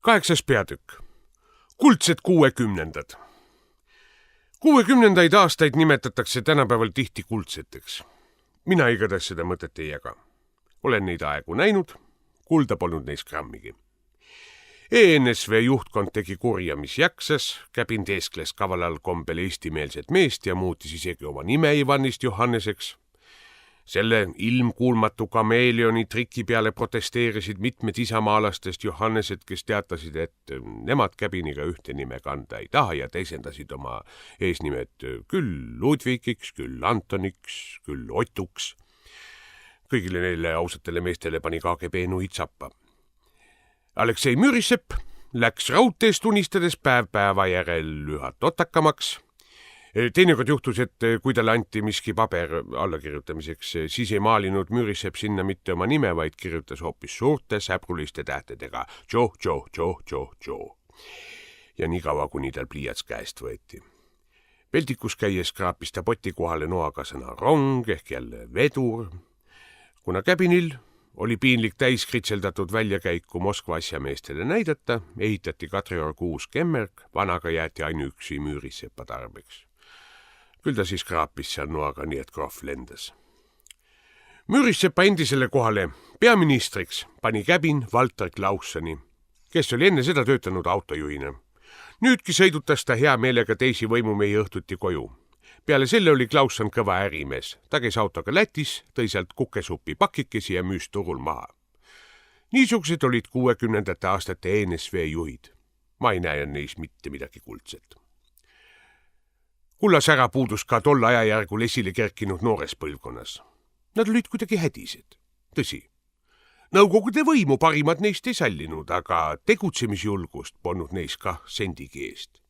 8. peatükk. Kuldsed 60-ndad. 60-ndaid aastaid nimetatakse tänapäeval tihti kuldseteks. Mina igatahes seda mõtet ei jaga. Olen neid aegu näinud, kulda polnud neis grammigi. ENSV juhtkond tegi kurja, mis jaksas, Käbin teeskles kavalal kombel eestimeelset meest ja muutis isegi oma nime Ivanist Johanneseks. Selle ilmkuulmatu kameeleoni triki peale protesteerisid mitmed isamaalastest Johannesed, kes teatasid, et nemad Käbiniga ühte nime kanda ei taha ja teisendasid oma eesnimed küll Ludvigiks, küll Antoniks, küll Otuks. Kõigile neile ausatele meestele pani KGB nuhid sappa. Aleksei Mürisepp läks raudtees tunnistades päeva järel üha totakamaks. Teinekord juhtus, et kui talle anti miski paber allakirjutamiseks, siis ei maalinud Mürisepp sinna mitte oma nime, vaid kirjutas hoopis suurte säbruliste tähtedega Jo. Ja nii kaua, kuni tal pliiats käest võeti. Peldikus käies kraapis ta poti kohale noaga sõna rong ehk jälle vedur. Kuna Käbinil oli piinlik täis kritseldatud väljakäiku Moskva asjameestele näidata, ehitati Kadriorg uus kemmerg, vanaga jäeti ainuüksi Mürisepa tarbeks. Küll ta siis kraapis seal noaga, nii et krohv lendas. Mürisepa endisele kohale peaministriks pani Käbin Walter Klaussoni, kes oli enne seda töötanud autojuhina. Nüüdki sõidutas ta hea meelega teisi võimumehi õhtuti koju. Peale selle oli Klausson kõva ärimees. Ta käis autoga Lätis, tõi sealt kukesuppi pakikesi ja müüs turul maha. Niisugused olid 60-ndate aastate ENSV juhid. Ma ei näe neis mitte midagi kuldset. Kullasära puudus ka tol ajajärgul esile kerkinud noores põlvkonnas. Nad olid kuidagi hädised. Tõsi, Nõukogude võimu parimad neist ei sallinud, aga tegutsemisjulgust polnud neis kah sendigi eest.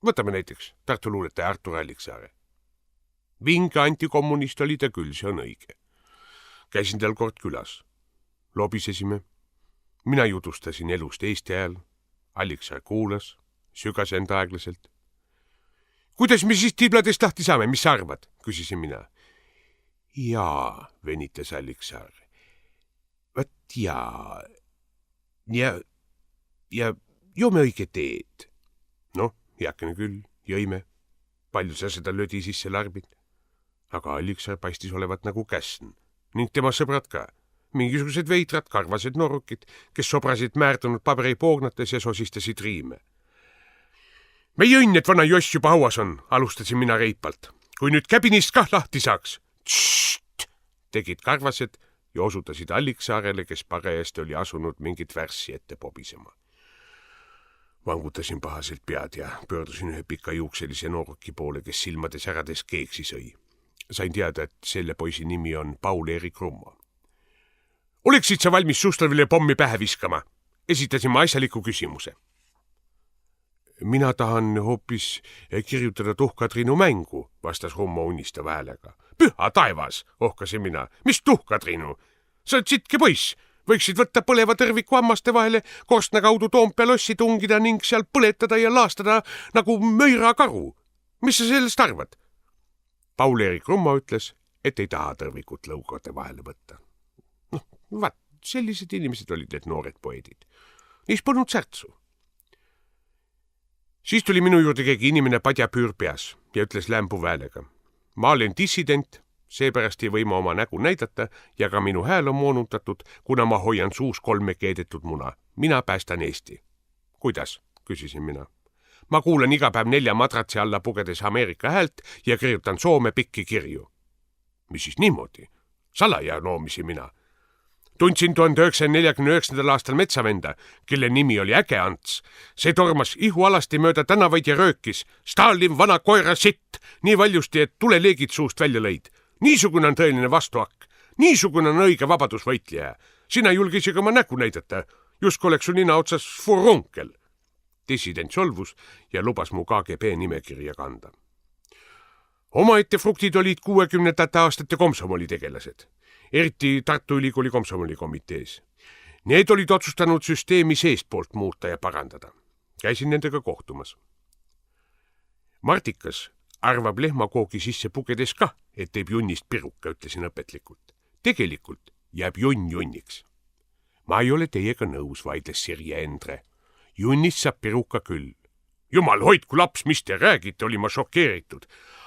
Võtame näiteks Tartu luuletaja Artur Alliksaare. Vinge antikommunist oli ta küll, see on õige. Käisin tal kord külas. Lobisesime. Mina jutustasin elust Eesti ajal. Alliksaar kuulas, sügas end aeglaselt. Kuidas me siis tibladest lahti saame, mis sa arvad? Küsisin mina. Jaa, venitas Alliksaar. Võt jaa. Ja joome õige teed. Noh, heakene küll, jõime. Palju sa seda lödi sisse larbid? Aga Alliksaar paistis olevat nagu käsn. Ning tema sõbrad ka. Mingisugused veidrad, karvased norrukid, kes sobrasid määrdunud paberipoognates ja sosistasid riime. Meie õnn, et vana Joss juba hauas on, alustasin mina reipalt. Kui nüüd Käbinist kah lahti saaks. Tšt! Tegid karvased ja osutasid Alliksaarele, kes parajasti oli asunud mingit värssi ette pobisema. Vangutasin pahaselt pead ja pöördusin ühe pika juukselise nooruki poole, kes silmades ärades keeksi sõi. Sain teada, et selle poisi nimi on Paul-Erik Rummo. Oleksid sa valmis Sustravile pommi pähe viskama? Esitasin ma asjaliku küsimuse. Mina tahan hoopis kirjutada Tuhkatriinu mängu, vastas Rummo unistava häälega. Püha taevas, ohkasin mina. Mis Tuhkatriinu? Sa oled sitke poiss. Võiksid võtta põleva tõrviku hammaste vahele, korstna kaudu Toompea lossi tungida ning seal põletada ja laastada nagu möirakaru. Mis sa sellest arvad? Paul-Erik Rummo ütles, et ei taha tõrvikut lõugade vahele võtta. Vaat, sellised inimesed olid need noored poedid. Neis polnud särtsu. Siis tuli minu juurde keegi inimene padjapüür peas ja ütles lämbuva häälega. Ma olen dissident, seepärast ei või ma oma nägu näidata ja ka minu hääl on moonutatud, kuna ma hoian suus 3 keedetud muna. Mina päästan Eesti. Kuidas? Küsisin mina. Ma kuulen iga päev 4 madratsi alla pugedes Ameerika häält ja kirjutan Soome pikki kirju. Mis siis niimoodi? Salaja noomisin mina. Tundsin 1949. aastal metsavenda, kelle nimi oli Äge Ants. See tormas ihualasti mööda tänavaid ja röökis. Stalin, vana koera sitt, nii valjusti, et tuleleegid suust välja lõid. Niisugune on tõeline vastuakk. Niisugune on õige vabadusvõitleja. Sina julge isegi oma nägu näidata. Jusk oleks su nina otsas furunkel. Dissident solvus ja lubas mu KGB nimekirja kanda. Omaette fruktid olid 60-ndate aastate komsomolitegelased. Eriti Tartu Ülikooli komsomolikomitees. Need olid otsustanud süsteemi seestpoolt muuta ja parandada. Käisin nendega kohtumas. Martikas arvab lehmakoogi sisse pugedes kah, et teeb junnist piruka, ütlesin õpetlikult. Tegelikult jääb junn junniks. Ma ei ole teiega nõus, vaidles Sirje Endre. Junnist saab piruka küll. Jumal hoidku laps, mis te räägite, oli ma šokeeritud.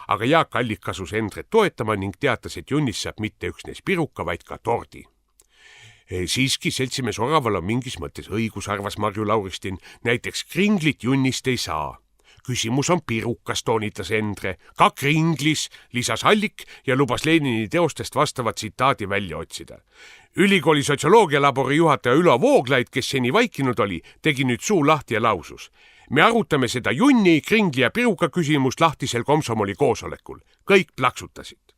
Aga Jaak Allik kasus Endret toetama ning teatas, et Junnist saab mitte üksnes piruka, vaid ka tordi. Siiski seltsimees Oraval on mingis mõttes õigus, arvas Marju Lauristin. Näiteks kringlit Junnist ei saa. Küsimus on pirukas, toonitas Endre. Ka kringlis, lisas Allik ja lubas Lenini teostest vastava tsitaadi välja otsida. Ülikooli sotsioloogialabori juhataja Ülo Vooglaid, kes seni vaikinud oli, tegi nüüd suu lahti ja lausus. Me arutame seda Junni, kringli ja piruka küsimust lahtisel komsomoli koosolekul. Kõik plaksutasid.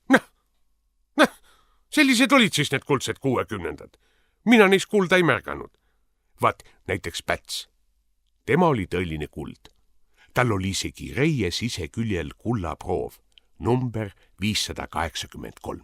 Sellised olid siis need kuldsed 60-ndad. Mina neist kulda ei märganud. Vaat näiteks Päts. Tema oli tõeline kuld. Tal oli isegi reie siseküljel kullaproov, number 583.